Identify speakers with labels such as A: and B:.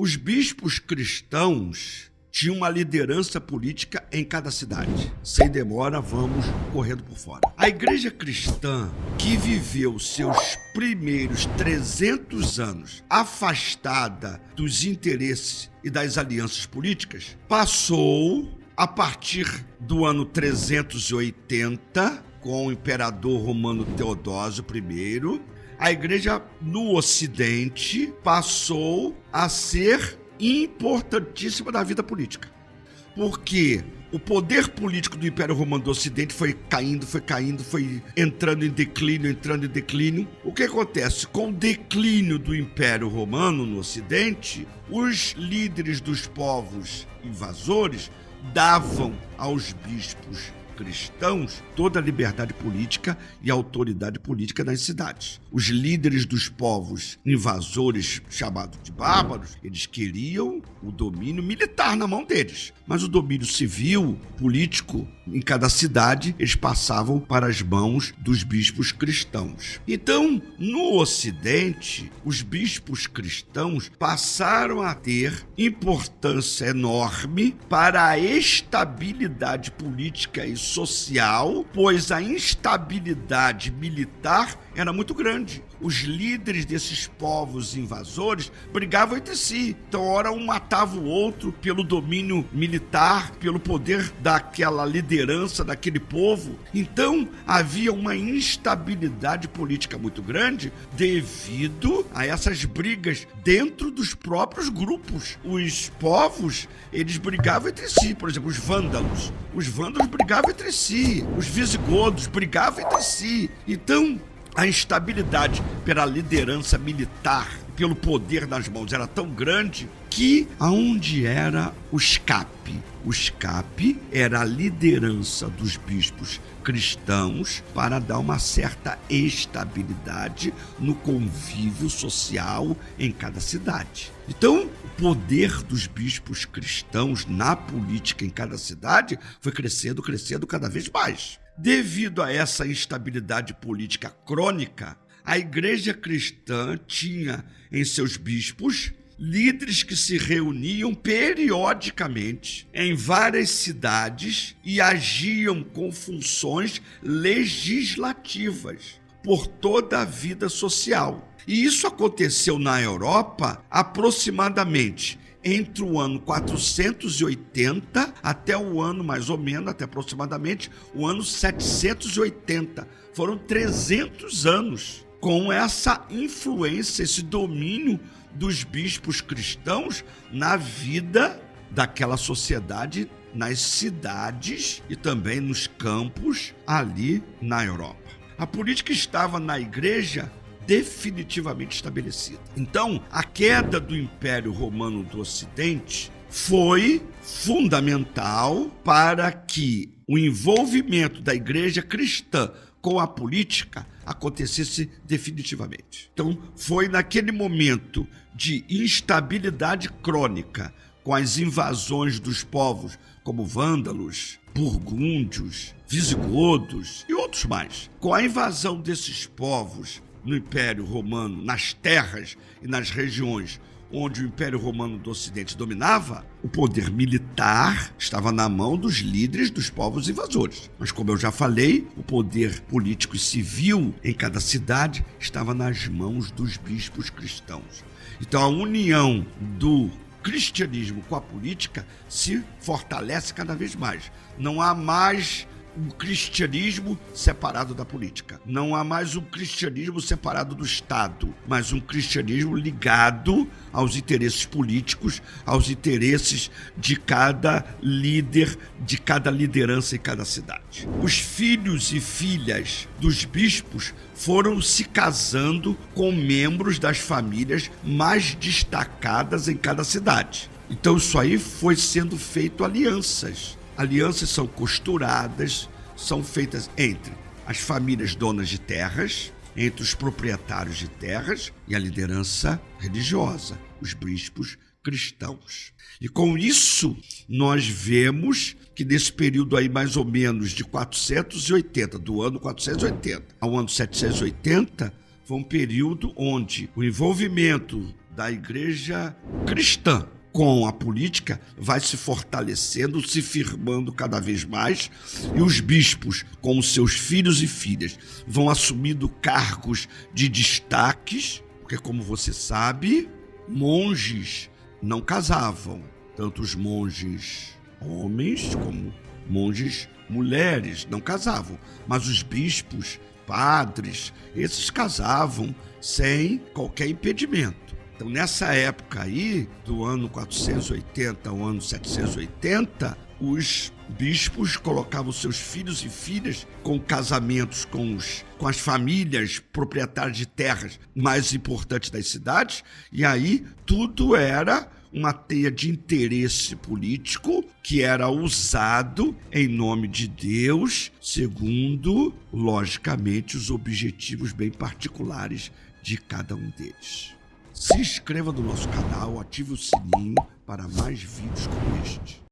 A: Os bispos cristãos tinham uma liderança política em cada cidade. Sem demora, vamos correndo por fora. A igreja cristã, que viveu seus primeiros 300 anos afastada dos interesses e das alianças políticas, passou, a partir do ano 380, com o imperador romano Teodósio I, a igreja no Ocidente passou a ser importantíssima da vida política. Porque o poder político do Império Romano do Ocidente foi caindo, foi entrando em declínio. O que acontece? Com o declínio do Império Romano no Ocidente, os líderes dos povos invasores davam aos bispos cristãos toda a liberdade política e autoridade política nas cidades. Os líderes dos povos invasores, chamados de bárbaros, eles queriam o domínio militar na mão deles, mas o domínio civil, político, em cada cidade, eles passavam para as mãos dos bispos cristãos. Então, no Ocidente, os bispos cristãos passaram a ter importância enorme para a estabilidade política e social, pois a instabilidade militar era muito grande. Os líderes desses povos invasores brigavam entre si. Então, ora um matava o outro pelo domínio militar, pelo poder daquela liderança daquele povo. Então, havia uma instabilidade política muito grande devido a essas brigas dentro dos próprios grupos. Os povos, eles brigavam entre si. Por exemplo, os vândalos. Os vândalos brigavam entre si. Os visigodos brigavam entre si. Então, a instabilidade pela liderança militar, pelo poder nas mãos, era tão grande que aonde era o escape? O escape era a liderança dos bispos cristãos para dar uma certa estabilidade no convívio social em cada cidade. Então, o poder dos bispos cristãos na política em cada cidade foi crescendo cada vez mais. Devido a essa instabilidade política crônica, a igreja cristã tinha em seus bispos líderes que se reuniam periodicamente em várias cidades e agiam com funções legislativas por toda a vida social. E isso aconteceu na Europa aproximadamente entre o ano 480 até o ano, mais ou menos, até aproximadamente, o ano 780. Foram 300 anos com essa influência, esse domínio dos bispos cristãos na vida daquela sociedade, nas cidades e também nos campos ali na Europa. A política estava na igreja definitivamente estabelecida. Então, a queda do Império Romano do Ocidente foi fundamental para que o envolvimento da igreja cristã com a política acontecesse definitivamente. Então, foi naquele momento de instabilidade crônica, com as invasões dos povos como vândalos, burgúndios, visigodos e outros mais. Com a invasão desses povos no Império Romano, nas terras e nas regiões onde o Império Romano do Ocidente dominava, o poder militar estava na mão dos líderes dos povos invasores. Mas, como eu já falei, o poder político e civil em cada cidade estava nas mãos dos bispos cristãos. Então, a união do cristianismo com a política se fortalece cada vez mais. Não há mais um cristianismo separado da política. Não há mais um cristianismo separado do Estado, mas um cristianismo ligado aos interesses políticos, aos interesses de cada líder, de cada liderança em cada cidade. Os filhos e filhas dos bispos foram se casando com membros das famílias mais destacadas em cada cidade. Então isso aí foi sendo feito alianças. Alianças são costuradas, são feitas entre as famílias donas de terras, entre os proprietários de terras e a liderança religiosa, os bispos cristãos. E com isso, nós vemos que nesse período aí mais ou menos de 480, do ano 480 ao ano 780, foi um período onde o envolvimento da igreja cristã. Com a política, vai se fortalecendo, se firmando cada vez mais, e os bispos, como seus filhos e filhas, vão assumindo cargos de destaques, porque, como você sabe, monges não casavam, tanto os monges homens como monges mulheres não casavam, mas os bispos, padres, esses casavam sem qualquer impedimento. Então, nessa época aí, do ano 480 ao ano 780, os bispos colocavam seus filhos e filhas com casamentos com as famílias proprietárias de terras mais importantes das cidades, e aí tudo era uma teia de interesse político que era usado em nome de Deus, segundo, logicamente, os objetivos bem particulares de cada um deles. Se inscreva no nosso canal, ative o sininho para mais vídeos como este.